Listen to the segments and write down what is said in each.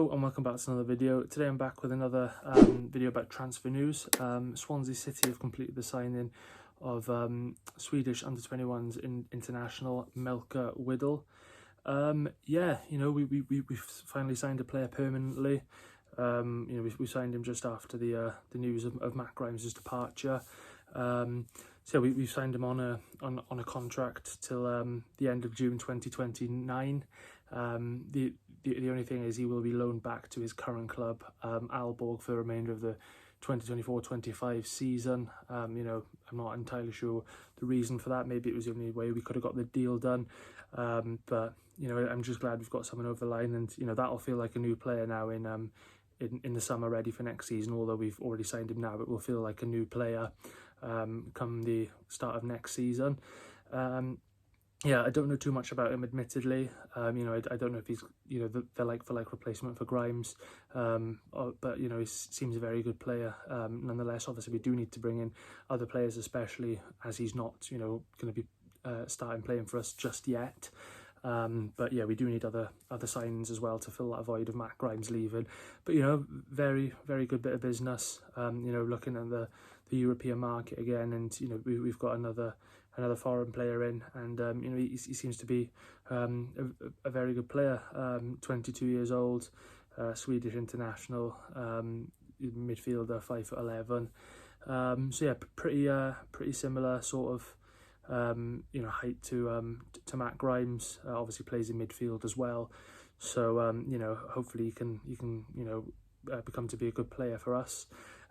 Hello and welcome back to another video. Today I'm back with another video about transfer news. Swansea City have completed the signing of Swedish under-21s international Melker Widell. Yeah, you know, we've finally signed a player permanently. You know, we signed him just after the news of Matt Grimes' departure. So we've signed him on a contract till the end of June 2029. The only thing is he will be loaned back to his current club, Aalborg, for the remainder of the 2024-25 season. You know, I'm not entirely sure the reason for that. Maybe it was the only way we could have got the deal done. But you know, I'm just glad we've got someone over the line, and you know that'll feel like a new player now in the summer, ready for next season. Although we've already signed him now, it will feel like a new player come the start of next season. Yeah, I don't know too much about him, admittedly. You know, I don't know if he's, you know, the like-for-like replacement for Grimes. But, you know, he seems a very good player. Nonetheless, obviously, we do need to bring in other players, especially as he's not, you know, going to be starting playing for us just yet. But yeah, we do need other signings as well to fill that void of Matt Grimes leaving. But, you know, very, very good bit of business. You know, looking at the European market again, and, you know, we've got another foreign player in, and you know, he seems to be a very good player. 22 years old, Swedish international, midfielder, 5'11". So yeah, pretty similar sort of you know, height to Matt Grimes. Obviously plays in midfield as well. So you know, hopefully he can you know become to be a good player for us.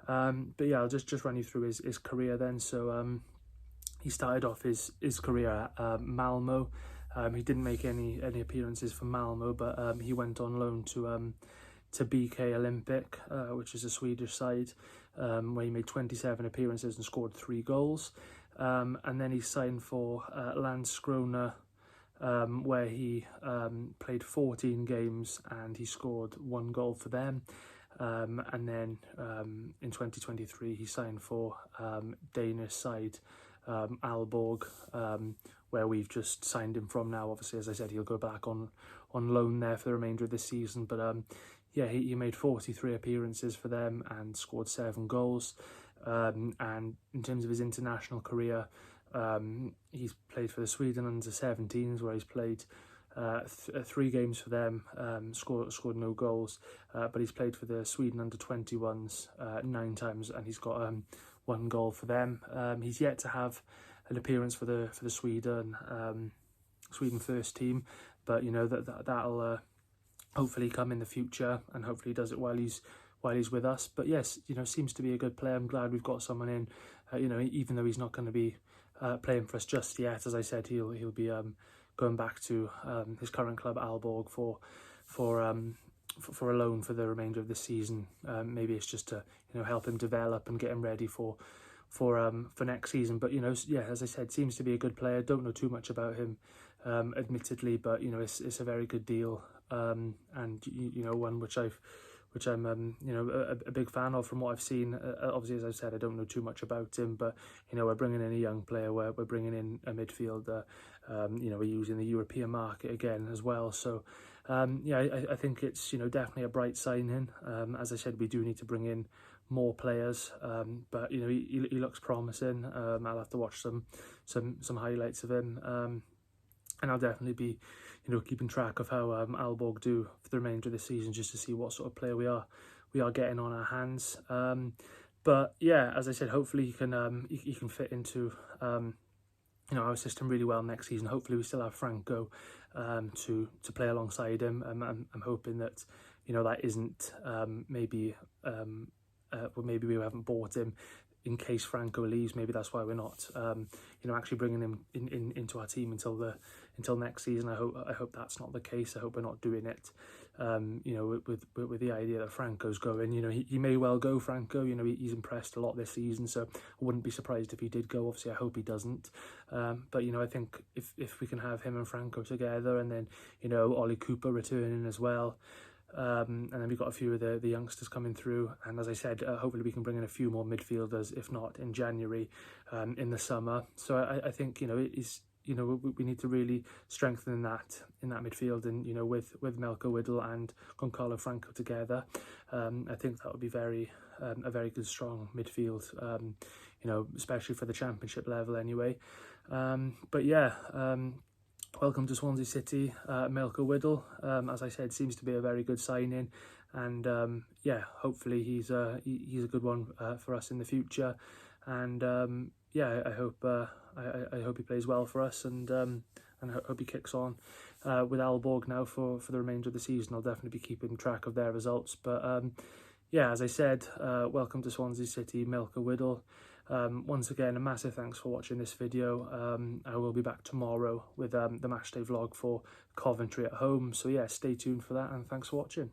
But yeah, I'll just run you through his career then. So he started off his career at Malmo. He didn't make any appearances for Malmo, but he went on loan to BK Olympic, which is a Swedish side, where he made 27 appearances and scored 3 goals. And then he signed for Landskrona, where he played 14 games and he scored 1 goal for them. And then in 2023 he signed for Danish side AaBAalborg, where we've just signed him from now. Obviously, as I said, he'll go back on loan there for the remainder of this season. But yeah, he made 43 appearances for them and scored 7 goals. And in terms of his international career, he's played for the Sweden under-17s, where he's played 3 games for them, scored no goals, but he's played for the Sweden under-21s 9 times, and he's got 1 goal for them. He's yet to have an appearance for the Sweden first team, but you know that'll hopefully come in the future, and hopefully he does it while he's with us. But yes, you know, seems to be a good player. I'm glad we've got someone in. You know, even though he's not going to be playing for us just yet, as I said, he'll be going back to his current club Aalborg for a loan for the remainder of the season. Maybe it's just to, you know, help him develop and get him ready for next season. But you know, yeah, as I said, seems to be a good player. Don't know too much about him, admittedly, but you know, it's a very good deal, and you know, one which I'm you know, a big fan of from what I've seen. Obviously, as I said, I don't know too much about him, but you know, we're bringing in a young player, we're bringing in a midfielder. You know, we're using the European market again as well. So yeah, I think it's, you know, definitely a bright signing. As I said, we do need to bring in more players, but you know, he looks promising. I'll have to watch some highlights of him, and I'll definitely be, you know, keeping track of how Aalborg do for the remainder of the season, just to see what sort of player we are getting on our hands. But yeah, as I said, hopefully he can fit into you know, our system really well next season. Hopefully we still have Franco to play alongside him. I'm hoping that, you know, that isn't maybe well, maybe we haven't bought him in case Franco leaves. Maybe that's why we're not you know, actually bringing him into our team until next season. I hope that's not the case. I hope we're not doing it you know, with the idea that Franco's going. You know, he may well go, Franco. You know, he's impressed a lot this season, so I wouldn't be surprised if he did go. Obviously, I hope he doesn't. But you know, I think if we can have him and Franco together, and then, you know, Ollie Cooper returning as well, and then we've got a few of the youngsters coming through, and as I said, hopefully we can bring in a few more midfielders, if not in January, in the summer. So I think, you know, you know, we need to really strengthen that in that midfield, and you know, with Melker Widell and Goncalo Franco together, I think that would be a very good strong midfield, you know, especially for the Championship level anyway. But yeah, welcome to Swansea City, Melker Widell. As I said, seems to be a very good signing, and yeah, hopefully he's a good one for us in the future. And yeah, I hope he plays well for us, and I hope he kicks on with Aalborg now for the remainder of the season. I'll definitely be keeping track of their results. But yeah, as I said, welcome to Swansea City, Melker Widell. Once again, a massive thanks for watching this video. I will be back tomorrow with the matchday vlog for Coventry at home. So yeah, stay tuned for that, and thanks for watching.